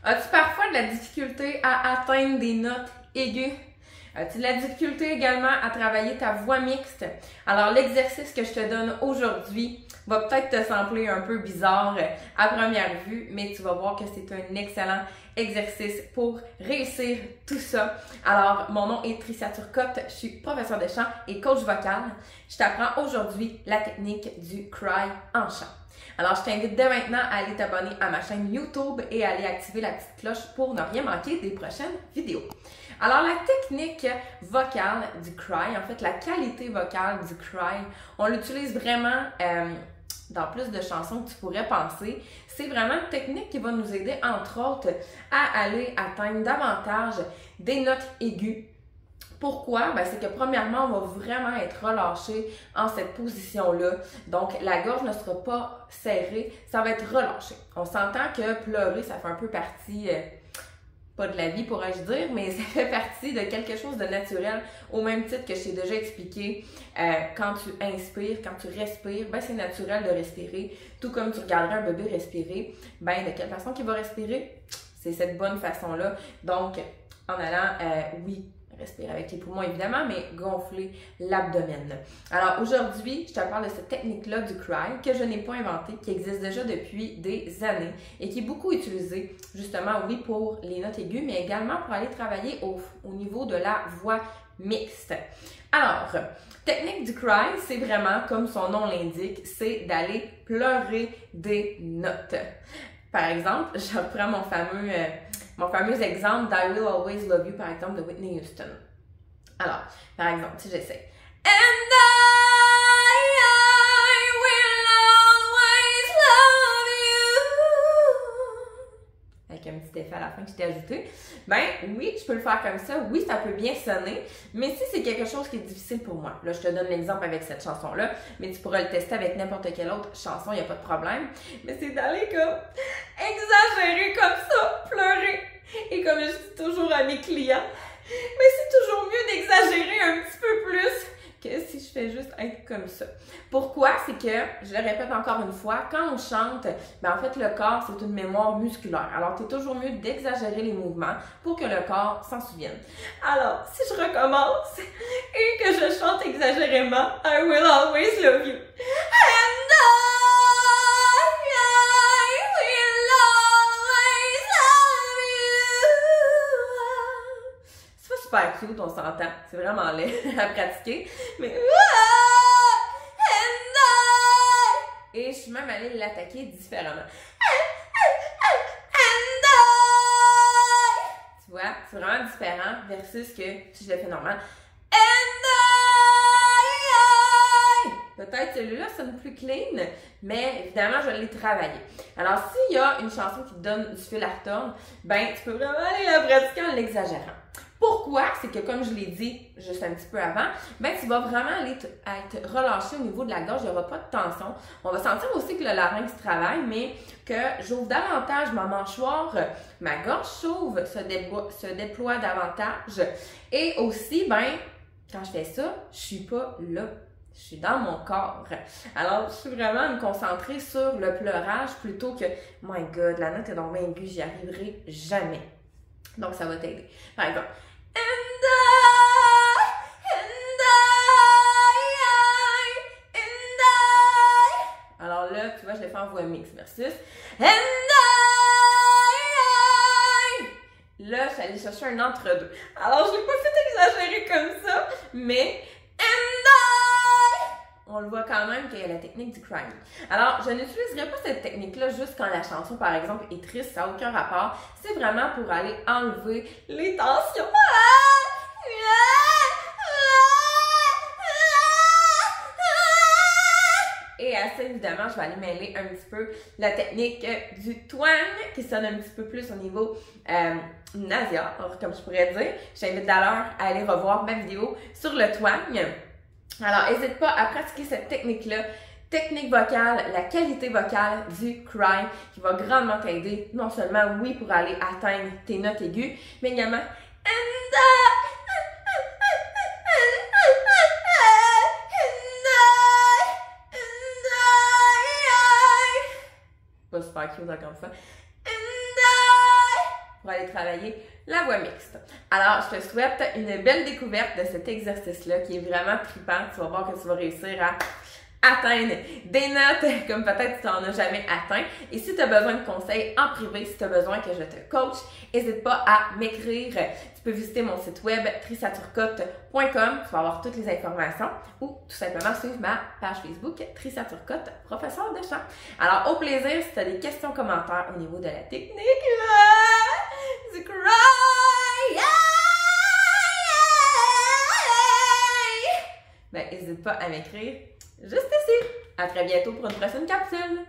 As-tu parfois de la difficulté à atteindre des notes aiguës? As-tu de la difficulté également à travailler ta voix mixte? Alors, l'exercice que je te donne aujourd'hui va peut-être te sembler un peu bizarre à première vue, mais tu vas voir que c'est un excellent exercice pour réussir tout ça. Alors, mon nom est Tricia Turcotte, je suis professeure de chant et coach vocal. Je t'apprends aujourd'hui la technique du cry en chant. Alors, je t'invite dès maintenant à aller t'abonner à ma chaîne YouTube et à aller activer la petite cloche pour ne rien manquer des prochaines vidéos. Alors, la technique vocale du cry, en fait, la qualité vocale du cry, on l'utilise vraiment dans plus de chansons que tu pourrais penser. C'est vraiment une technique qui va nous aider, entre autres, à aller atteindre davantage des notes aiguës. Pourquoi? Ben, c'est que premièrement, on va vraiment être relâché en cette position-là. Donc, la gorge ne sera pas serrée, ça va être relâché. On s'entend que pleurer, ça fait un peu partie, pas de la vie pourrais-je dire, mais ça fait partie de quelque chose de naturel, au même titre que je t'ai déjà expliqué. Quand tu inspires, quand tu respires, ben c'est naturel de respirer. Tout comme tu regarderais un bébé respirer, ben de quelle façon qu'il va respirer? C'est cette bonne façon-là. Donc, en allant, oui, respirer avec les poumons évidemment, mais gonfler l'abdomen. Alors aujourd'hui, je te parle de cette technique-là du cry que je n'ai pas inventée, qui existe déjà depuis des années et qui est beaucoup utilisée justement, oui, pour les notes aiguës, mais également pour aller travailler au niveau de la voix mixte. Alors, technique du cry, c'est vraiment, comme son nom l'indique, c'est d'aller pleurer des notes. Par exemple, je reprends mon fameux exemple d'I Will Always Love You, par exemple, de Whitney Houston. Alors, par exemple, si j'essaie. And I will always love you. Avec un petit effet à la fin que je t'ai ajouté. Ben oui, je peux le faire comme ça. Oui, ça peut bien sonner. Mais si c'est quelque chose qui est difficile pour moi, là, je te donne l'exemple avec cette chanson-là, mais tu pourras le tester avec n'importe quelle autre chanson, il n'y a pas de problème. Mais c'est d'aller comme exagérer comme ça, pleurer. Et comme je dis toujours à mes clients, mais c'est toujours mieux d'exagérer un petit peu plus que si je fais juste être comme ça. Pourquoi? C'est que, je le répète encore une fois, quand on chante, ben en fait le corps c'est une mémoire musculaire. Alors c'est toujours mieux d'exagérer les mouvements pour que le corps s'en souvienne. Alors, si je recommence et que je chante exagérément, I will always love you. And super cute, on s'entend. C'est vraiment laid à pratiquer. Mais et je suis même allée l'attaquer différemment. Tu vois, c'est vraiment différent versus que si je le fais normal. Peut-être celui-là sonne plus clean, mais évidemment, je l'ai travaillé. Alors, s'il y a une chanson qui te donne du fil à retordre, ben, tu peux vraiment aller la pratiquer en l'exagérant. Pourquoi? C'est que, comme je l'ai dit juste un petit peu avant, ben, tu vas vraiment aller être relâché au niveau de la gorge, il n'y aura pas de tension. On va sentir aussi que le larynx travaille, mais que j'ouvre davantage ma mâchoire, ma gorge s'ouvre, se déploie davantage. Et aussi, ben, quand je fais ça, je suis pas là. Je suis dans mon corps. Alors, je suis vraiment à me concentrer sur le pleurage plutôt que « My God, la note est donc bien aiguë, j'y arriverai jamais. » Donc, ça va t'aider. Par exemple, alors là, tu vois, je l'ai fait en voix mixte versus là, je suis allée chercher un entre-deux. Alors, je l'ai pas fait exagérer comme ça, mais on le voit quand même qu'il y a la technique du crying. Alors, je n'utiliserai pas cette technique-là juste quand la chanson, par exemple, est triste, ça n'a aucun rapport. C'est vraiment pour aller enlever les tensions. Et à ça, évidemment, je vais aller mêler un petit peu la technique du twang, qui sonne un petit peu plus au niveau nasal, comme je pourrais dire. Je t'invite d'ailleurs à aller revoir ma vidéo sur le twang. Alors, n'hésite pas à pratiquer cette technique-là, technique vocale, la qualité vocale du cry, qui va grandement t'aider, non seulement, oui, pour aller atteindre tes notes aiguës, mais également pas super cute encore une fois. aller travailler la voix mixte. Alors, je te souhaite une belle découverte de cet exercice-là qui est vraiment trippant. Tu vas voir que tu vas réussir à atteindre des notes comme peut-être tu n'en as jamais atteint. Et si tu as besoin de conseils en privé, si tu as besoin que je te coach, n'hésite pas à m'écrire. Tu peux visiter mon site web trisaturcotte.com, tu vas avoir toutes les informations, ou tout simplement suivre ma page Facebook Trissa Turcotte, professeur de chant. Alors, au plaisir, si tu as des questions, commentaires au niveau de la technique, du cry, ben, n'hésite pas à m'écrire juste ici. À très bientôt pour une prochaine capsule.